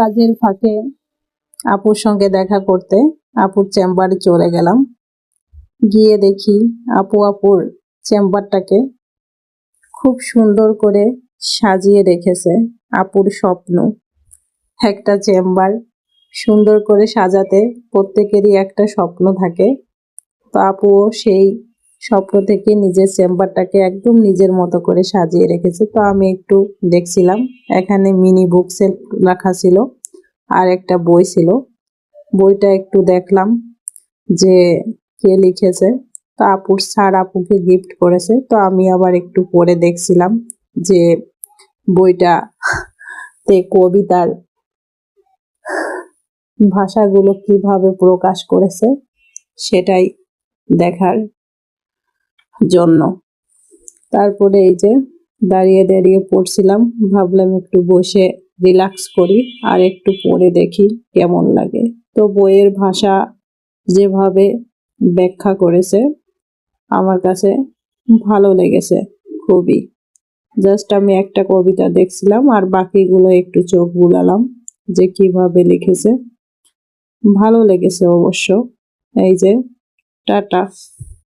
কাজের ফাঁকে আপুর সঙ্গে দেখা করতে আপুর চেম্বারে চলে গেলাম। গিয়ে দেখি আপুর চেম্বারটাকে খুব সুন্দর করে সাজিয়ে রেখেছে। আপুর স্বপ্ন একটা চেম্বার সুন্দর করে সাজাতে প্রত্যেকেরই একটা স্বপ্ন থাকে। তো আপুও সেই স্বপ্ন থেকে নিজের চেম্বারটাকে একদম নিজের মতো করে সাজিয়ে রেখেছে। তো আমি একটু দেখছিলাম, এখানে মিনি বুক সেলফ রাখা ছিল আর একটা বই ছিল। বইটা একটু দেখলাম যে কে লিখেছে। তো আপুর স্যার আপুকে গিফট করেছে। তো আমি আবার একটু পড়ে দেখছিলাম যে বইটা তে কবিতার ভাষাগুলো কিভাবে প্রকাশ করেছে সেটাই দেখার জন্য। তারপরে এই যে দাঁড়িয়ে দাঁড়িয়ে পড়ছিলাম, ভাবলাম একটু বসে রিল্যাক্স করি আর একটু পড়ে দেখি কেমন লাগে। তো বইয়ের ভাষা যেভাবে ব্যাখ্যা করেছে আমার কাছে ভালো লেগেছে খুবই। জাস্ট আমি একটা কবিতা দেখছিলাম আর বাকিগুলো একটু চোখ বুলালাম যে কিভাবে লিখেছে। ভালো লেগেছে অবশ্য। এই যে টাটা।